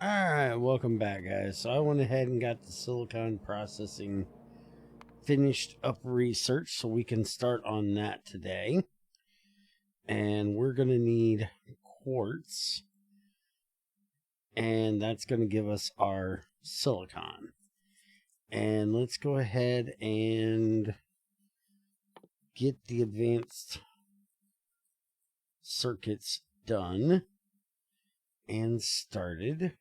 Alright, welcome back, guys. So I went ahead and got the silicon processing finished up research so we can start on that today. And we're going to need quartz, and that's going to give us our silicon. And let's go ahead and get the advanced circuits done and started.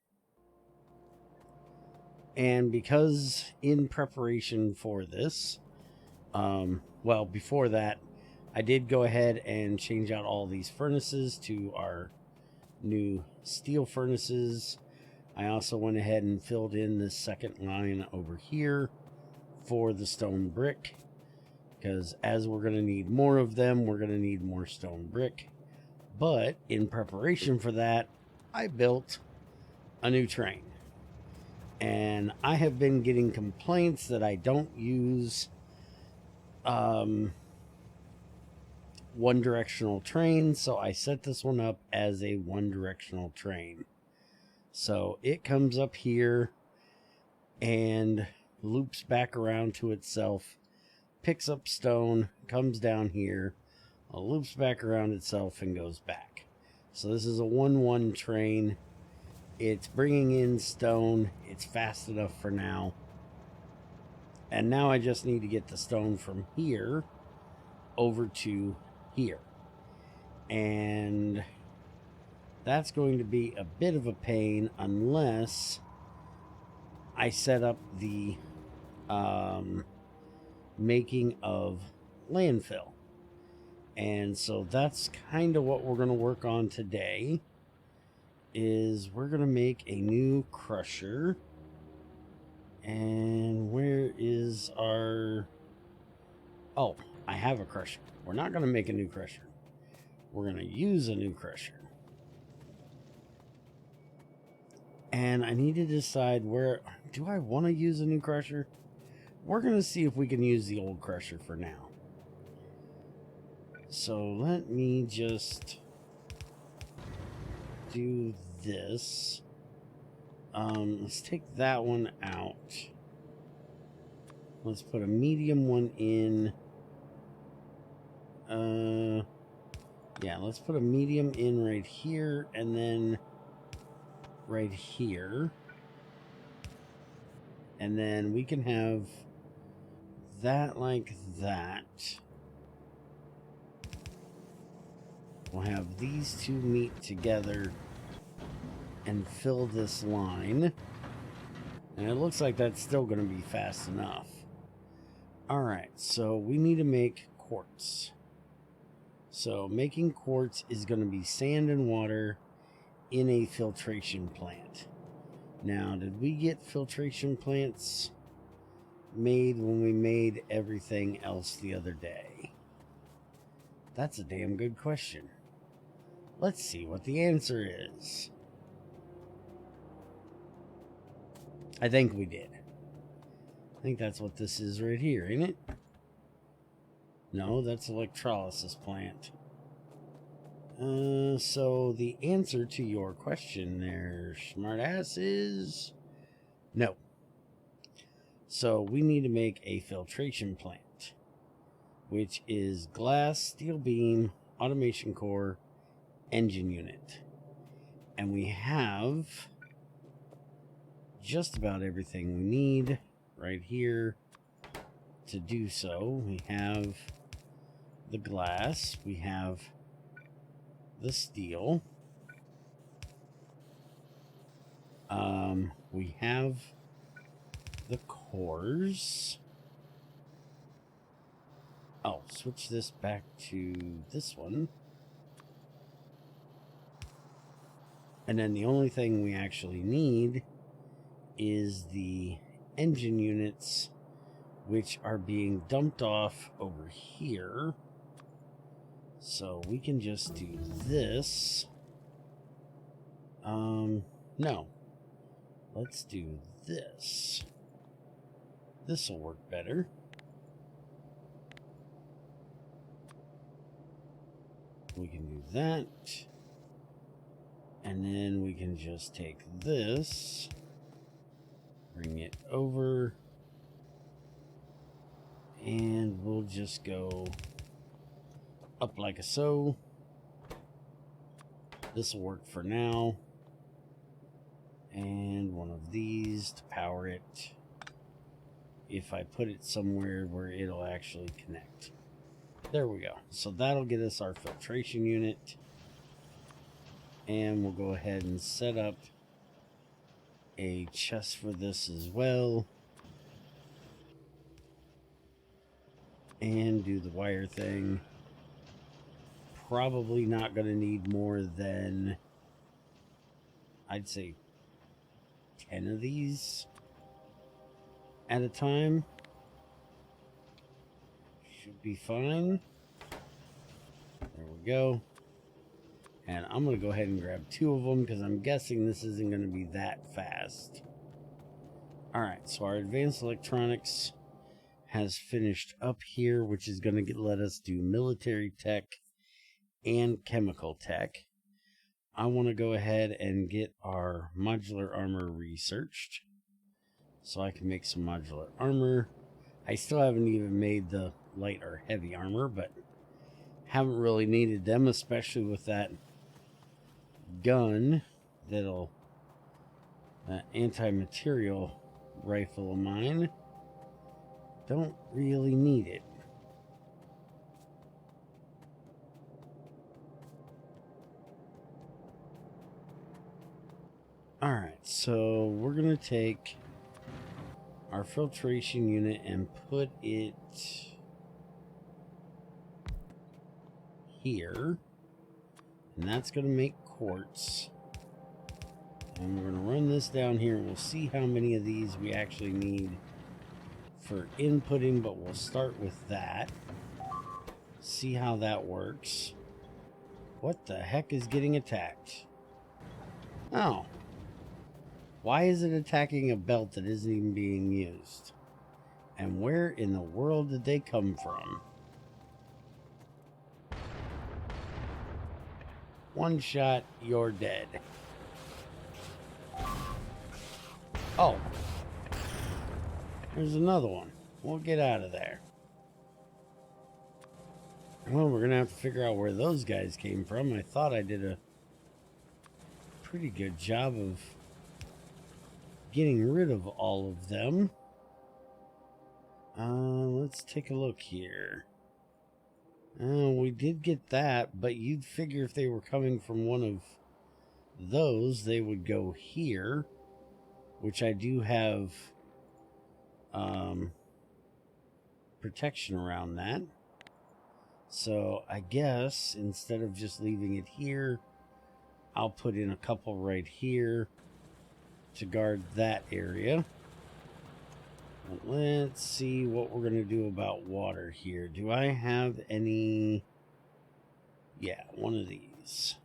And because in preparation for this, well, before that, I did go ahead and change out all these furnaces to our new steel furnaces. I also went ahead and filled in the second line over here for the stone brick, because as we're going to need more of them, we're going to need more stone brick. But in preparation for that, I built a new train. And I have been getting complaints that I don't use one-directional train, so I set this one up as a one-directional train. So it comes up here and loops back around to itself, picks up stone, comes down here, loops back around itself, and goes back. So this is a 1-1 train. It's bringing in stone. It's fast enough for now. And now I just need to get the stone from here over to here. And that's going to be a bit of a pain unless I set up the making of landfill. And so that's kind of what we're going to work on today. Is we're going to make a new crusher. And where is our... Oh, I have a crusher. We're not going to make a new crusher. We're going to use a new crusher. And I need to decide where... Do I want to use a new crusher? We're going to see if we can use the old crusher for now. So let me just do this. Let's take that one out. Let's put a medium one in. Yeah, let's put a medium in right here and then right here. And then we can have that like that. We'll have these two meet together and fill this line. And it looks like that's still going to be fast enough. Alright, so we need to make quartz. So making quartz is going to be sand and water in a filtration plant. Now, did we get filtration plants made when we made everything else the other day? That's a damn good question. Let's see what the answer is. I think we did. I think that's what this is right here, ain't it? No, that's electrolysis plant. So the answer to your question there, smartass, is no. So we need to make a filtration plant, which is glass, steel beam, automation core, engine unit. And we have just about everything we need right here to do so. We have the glass, we have the steel, we have the cores. Oh, switch this back to this one. And then the only thing we actually need is the engine units, which are being dumped off over here. So we can just do this. No. Let's do this. This will work better. We can do that. And then we can just take this, bring it over, and we'll just go up like so. This will work for now. And one of these to power it if I put it somewhere where it'll actually connect. There we go. So that'll get us our filtration unit. And we'll go ahead and set up a chest for this as well. And do the wire thing. Probably not going to need more than, I'd say, 10 of these at a time. Should be fine. There we go. And I'm going to go ahead and grab 2 of them because I'm guessing this isn't going to be that fast. Alright, so our advanced electronics has finished up here, which is going to let us do military tech and chemical tech. I want to go ahead and get our modular armor researched so I can make some modular armor. I still haven't even made the light or heavy armor, but haven't really needed them, especially with that gun that'll anti-material rifle of mine. Don't really need it. Alright, so we're going to take our filtration unit and put it here. And that's going to make quartz. And we're going to run this down here and we'll see how many of these we actually need for inputting, but we'll start with that. See how that works. What the heck is getting attacked? Oh. Why is it attacking a belt that isn't even being used? And where in the world did they come from? One shot, you're dead. Oh. There's another one. We'll get out of there. Well, we're going to have to figure out where those guys came from. I thought I did a pretty good job of getting rid of all of them. Let's take a look here. We did get that, but you'd figure if they were coming from one of those, they would go here, which I do have protection around that. So I guess instead of just leaving it here, I'll put in a couple right here to guard that area. But let's see what we're going to do about water here. Do I have any? Yeah, one of these.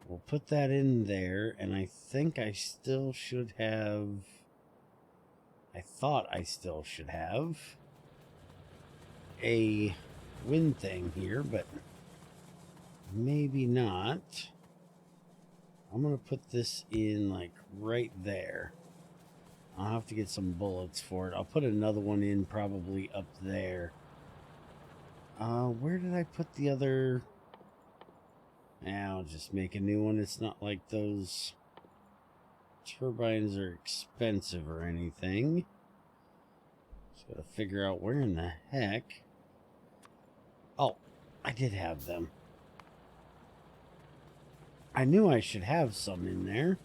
We'll put that in there, and I think I still should have... I thought I still should have a wind thing here, but maybe not. I'm going to put this in like right there. I'll have to get some bullets for it. I'll put another one in probably up there. Where did I put the other? I'll just make a new one. It's not like those turbines are expensive or anything. Just gotta figure out where in the heck. Oh, I did have them. I knew I should have some in there.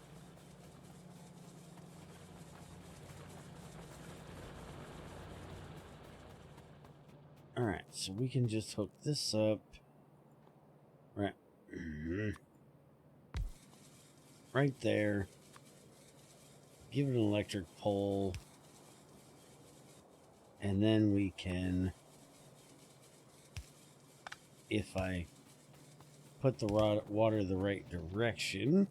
Alright, so we can just hook this up. Right. Right there. Give it an electric pole. And then we can, if I put the water the right direction,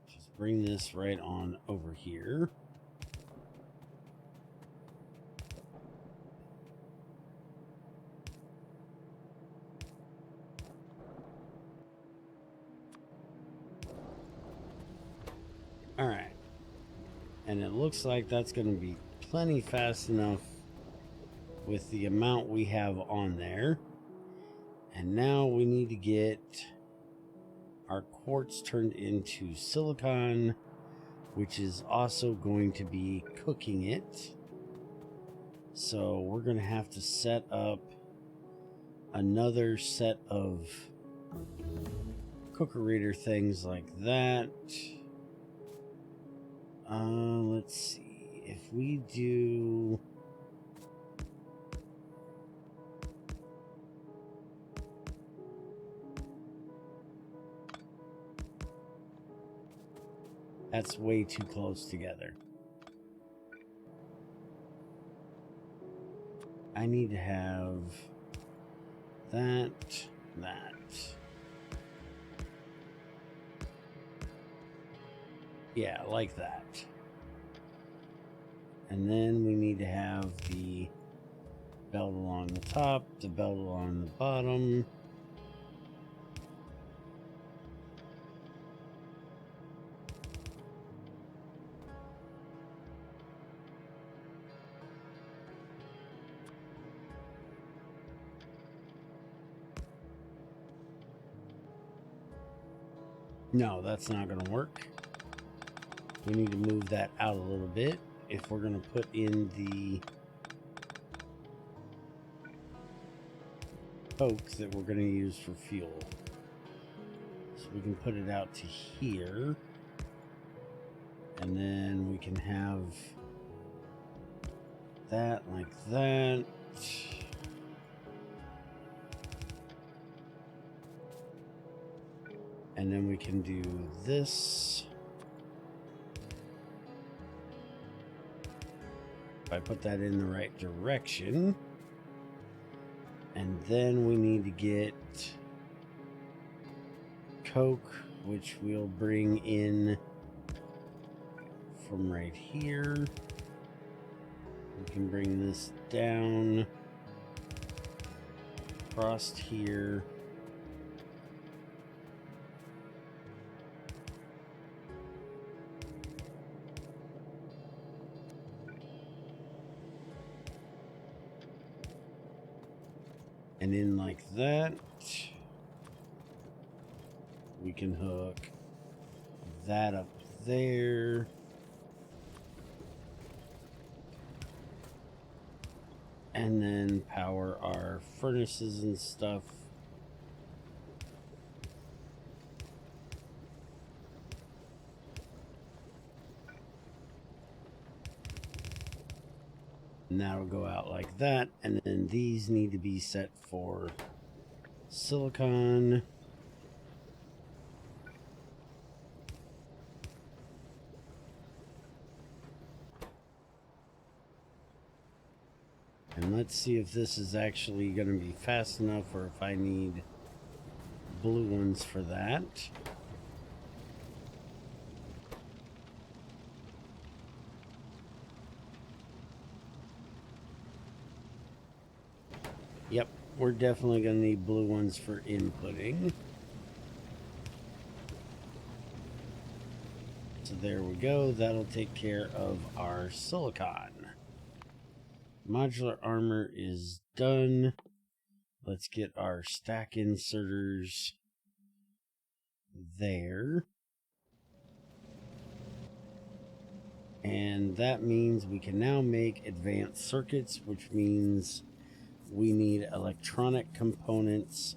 just bring this right on over here. All right. And it looks like that's going to be plenty fast enough with the amount we have on there. And now we need to get our quartz turned into silicon, which is also going to be cooking it. So we're going to have to set up another set of cookerator things like that. Let's see if we do. That's way too close together. I need to have that. Yeah, like that. And then we need to have the belt along the top, the belt along the bottom. No, that's not going to work. We need to move that out a little bit if we're going to put in the coke that we're going to use for fuel. So we can put it out to here. And then we can have that like that. And then we can do this. If I put that in the right direction. And then we need to get coke, which we'll bring in from right here. We can bring this down across here. And in like that, we can hook that up there. And then power our furnaces and stuff. And that'll go out like that. And then these need to be set for silicon. And let's see if this is actually going to be fast enough or if I need blue ones for that. Yep, we're definitely going to need blue ones for inputting. So there we go. That'll take care of our silicon. Modular armor is done. Let's get our stack inserters there. And that means we can now make advanced circuits, which means we need electronic components,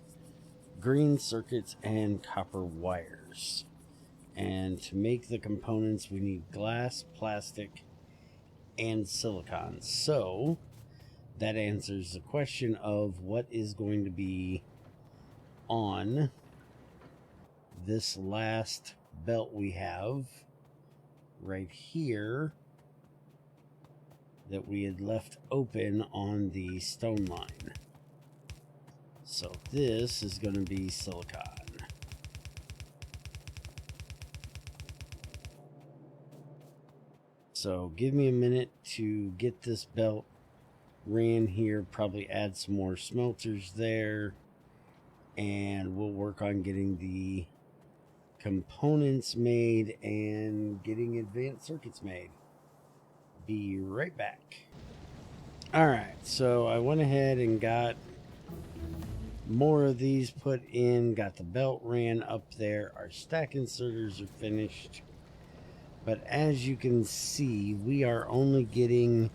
green circuits, and copper wires. And to make the components, we need glass, plastic, and silicon. So that answers the question of what is going to be on this last belt we have right here that we had left open on the stone line. So this is going to be silicon. So give me a minute to get this belt ran here, probably add some more smelters there, and we'll work on getting the components made and getting advanced circuits made. Be right back. Alright, so I went ahead and got more of these put in, got the belt ran up there. Our stack inserters are finished. But as you can see, we are only getting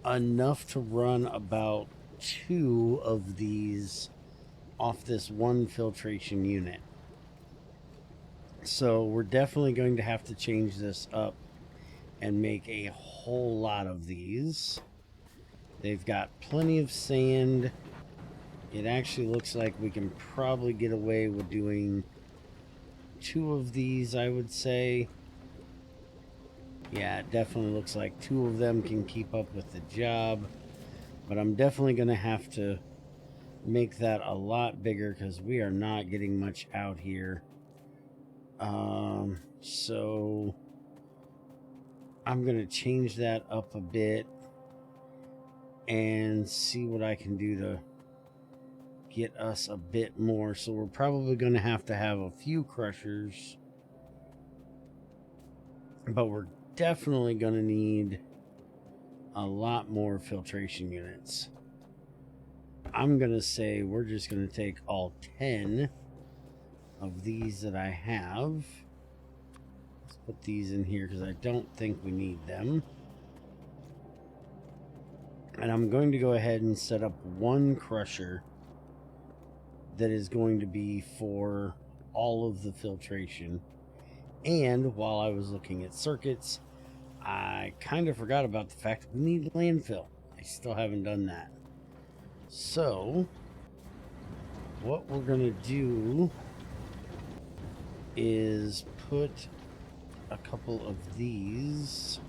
enough to run about 2 of these off this one filtration unit. So we're definitely going to have to change this up and make a whole lot of these. They've got plenty of sand. It actually looks like we can probably get away with doing 2 of these, I would say. Yeah, it definitely looks like 2 of them can keep up with the job. But I'm definitely going to have to make that a lot bigger because we are not getting much out here. So I'm going to change that up a bit and see what I can do to get us a bit more. So we're probably going to have a few crushers, but we're definitely going to need a lot more filtration units. I'm going to say we're just going to take all 10 of these that I have. Let's put these in here because I don't think we need them. And I'm going to go ahead and set up 1 crusher that is going to be for all of the filtration. And while I was looking at circuits, I kind of forgot about the fact that we need landfill. I still haven't done that. So what we're going to do is put a couple of these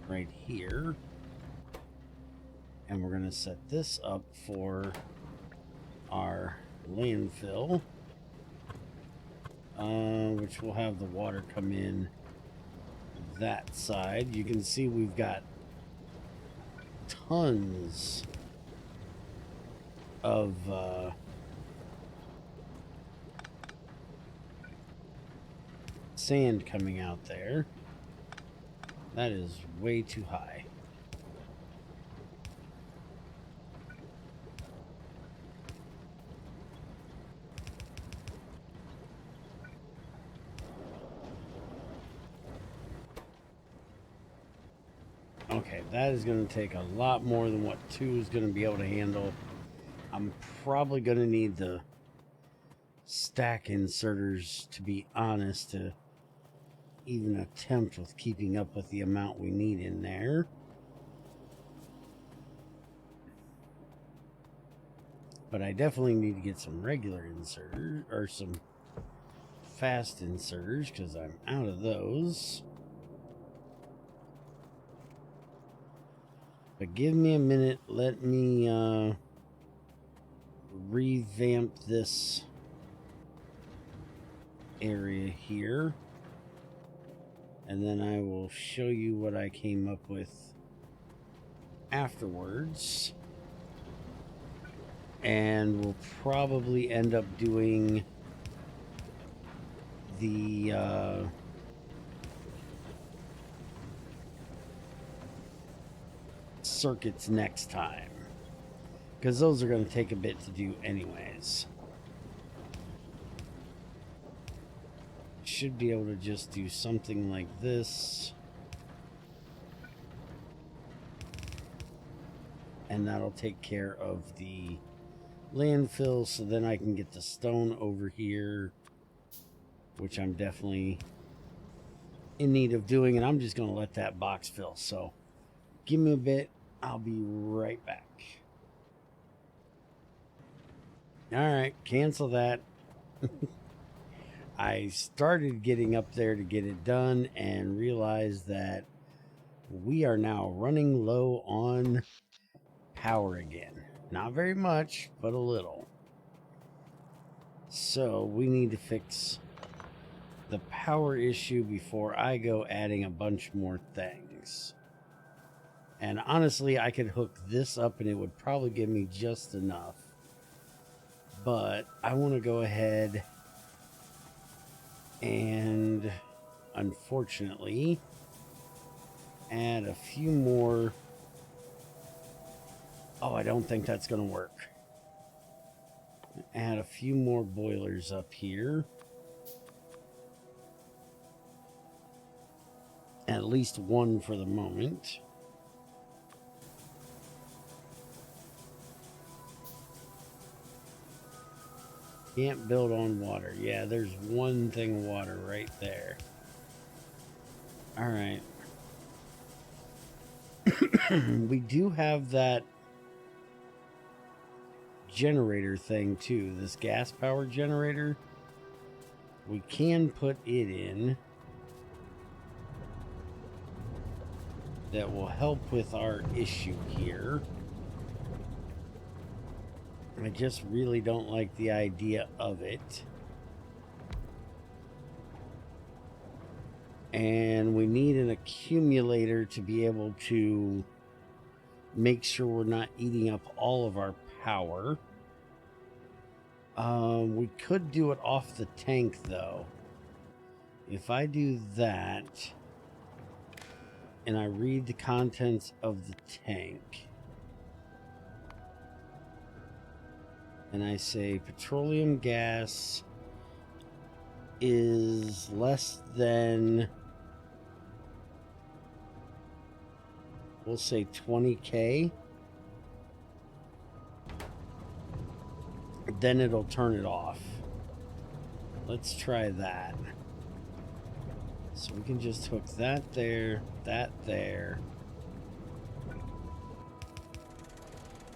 right here. And we're going to set this up for our landfill, which will have the water come in that side. You can see we've got tons of sand coming out there. That is way too high. Okay, that is going to take a lot more than what 2 is going to be able to handle. I'm probably going to need the stack inserters, to be honest, to even attempt with keeping up with the amount we need in there. But I definitely need to get some regular inserters, or some fast inserters, because I'm out of those. But give me a minute, let me revamp this area here, and then I will show you what I came up with afterwards. And we'll probably end up doing the circuits next time, because those are going to take a bit to do anyways. Should be able to just do something like this, and that'll take care of the landfill. So then I can get the stone over here, which I'm definitely in need of doing, and I'm just going to let that box fill. So give me a bit, I'll be right back. Alright, cancel that. I started getting up there to get it done and realized that we are now running low on power again. Not very much, but a little. So we need to fix the power issue before I go adding a bunch more things. And honestly, I could hook this up and it would probably give me just enough. But I want to go ahead And unfortunately, add a few more. Oh, I don't think that's going to work. Add a few more boilers up here. At least one for the moment. Can't build on water. Yeah, there's one thing of water right there. All right. We do have that generator thing too. This gas power generator. We can put it in. That will help with our issue here. I just really don't like the idea of it. And we need an accumulator to be able to make sure we're not eating up all of our power. We could do it off the tank though. If I do that and I read the contents of the tank and I say petroleum gas is less than, we'll say 20K, then it'll turn it off. Let's try that. So we can just hook that there,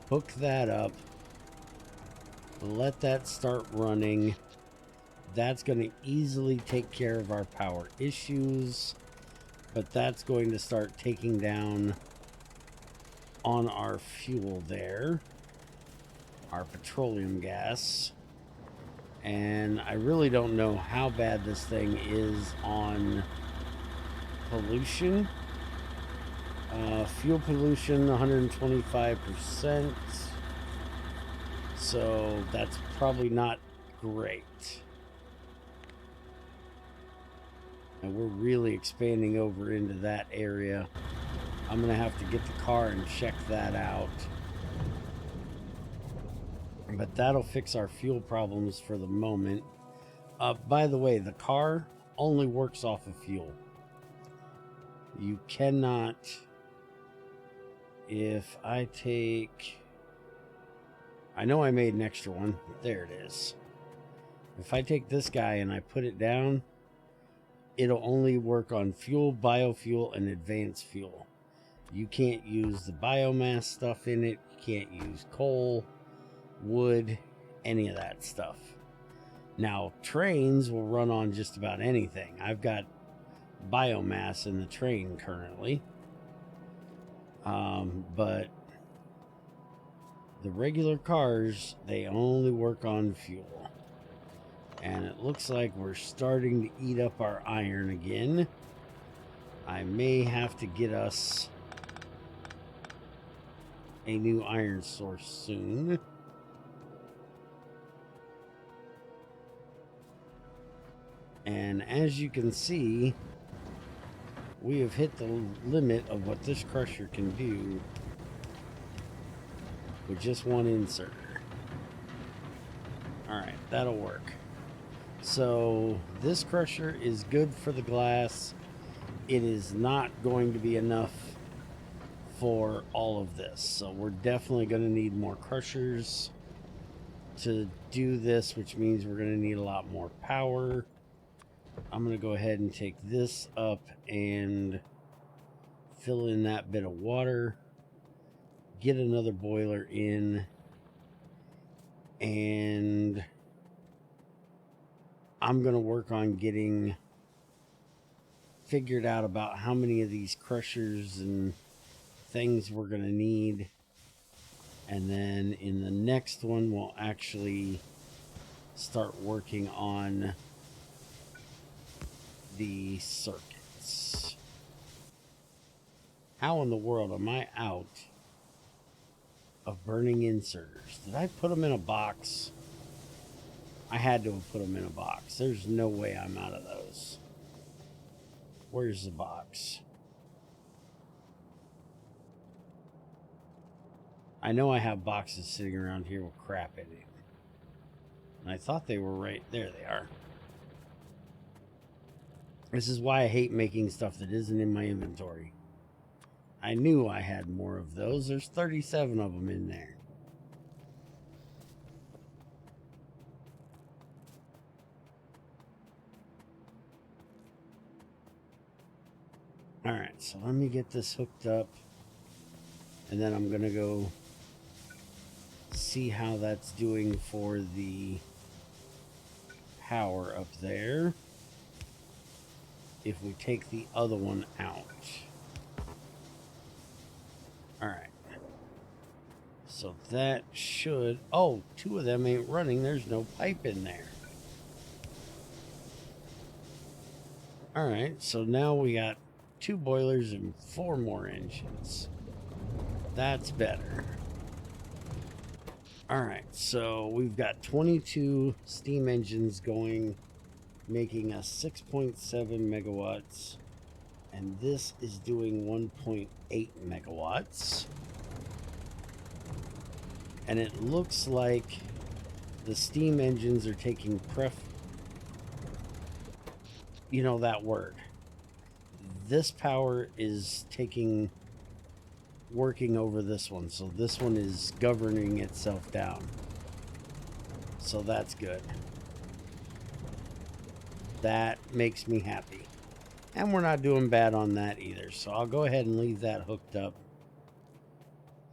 hook that up, let that start running. That's going to easily take care of our power issues, but that's going to start taking down on our fuel there, our petroleum gas. And I really don't know how bad this thing is on pollution. Fuel pollution, 125%. So that's probably not great. And we're really expanding over into that area. I'm going to have to get the car and check that out. But that'll fix our fuel problems for the moment. By the way, the car only works off of fuel. You cannot... If I take... I know I made an extra one. There it is. If I take this guy and I put it down, it'll only work on fuel, biofuel, and advanced fuel. You can't use the biomass stuff in it. You can't use coal, wood, any of that stuff. Now, trains will run on just about anything. I've got biomass in the train currently. But the regular cars, they only work on fuel. And it looks like we're starting to eat up our iron again. I may have to get us a new iron source soon. And as you can see, we have hit the limit of what this crusher can do with just one inserter. Alright, that'll work. So this crusher is good for the glass. It is not going to be enough for all of this. So we're definitely going to need more crushers to do this, which means we're going to need a lot more power. I'm going to go ahead and take this up and fill in that bit of water. Get another boiler in. And I'm going to work on getting figured out about how many of these crushers and things we're going to need. And then in the next one, we'll actually start working on the circuits. How in the world am I out of burning inserters? Did I put them in a box? I had to have put them in a box. There's no way I'm out of those. Where's the box? I know I have boxes sitting around here with crap in it. And I thought they were right there. They are. This is why I hate making stuff that isn't in my inventory. I knew I had more of those. There's 37 of them in there. Alright, so let me get this hooked up. And then I'm going to go see how that's doing for the power up there. If we take the other one out. Alright. So that should... Oh, two of them ain't running. There's no pipe in there. Alright, so now we got 2 boilers and 4 more engines. That's better. Alright, so we've got 22 steam engines going, making us 6.7 megawatts. And this is doing 1.8 megawatts. And it looks like the steam engines are taking you know that word. This power is working over this one. So this one is governing itself down. So that's good. That makes me happy. And we're not doing bad on that either. So I'll go ahead and leave that hooked up,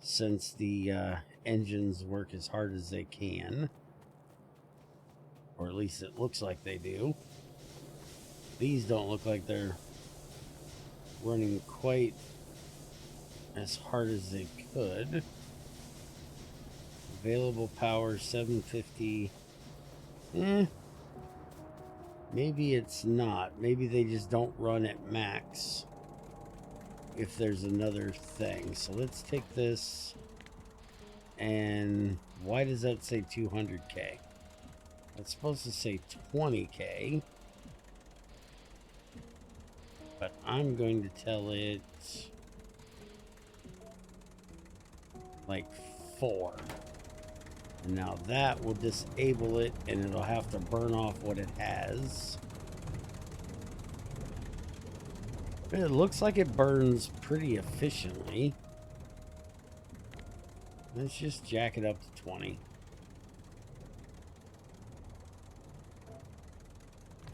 since the engines work as hard as they can. Or at least it looks like they do. These don't look like they're running quite as hard as they could. Available power 750. Maybe it's not. Maybe they just don't run at max if there's another thing. So let's take this. And why does that say 200k? It's supposed to say 20k. But I'm going to tell it like 4. And now that will disable it, and it'll have to burn off what it has. But it looks like it burns pretty efficiently. Let's just jack it up to 20.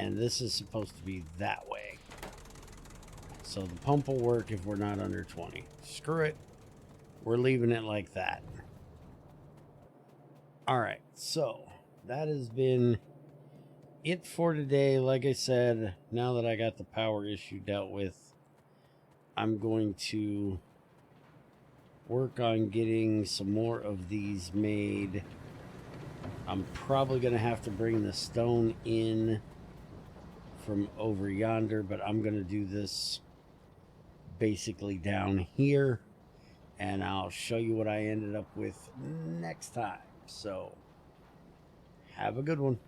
And this is supposed to be that way. So the pump will work if we're not under 20. Screw it. We're leaving it like that. Alright, so that has been it for today. Like I said, now that I got the power issue dealt with, I'm going to work on getting some more of these made. I'm probably going to have to bring the stone in from over yonder, but I'm going to do this basically down here, and I'll show you what I ended up with next time. So have a good one.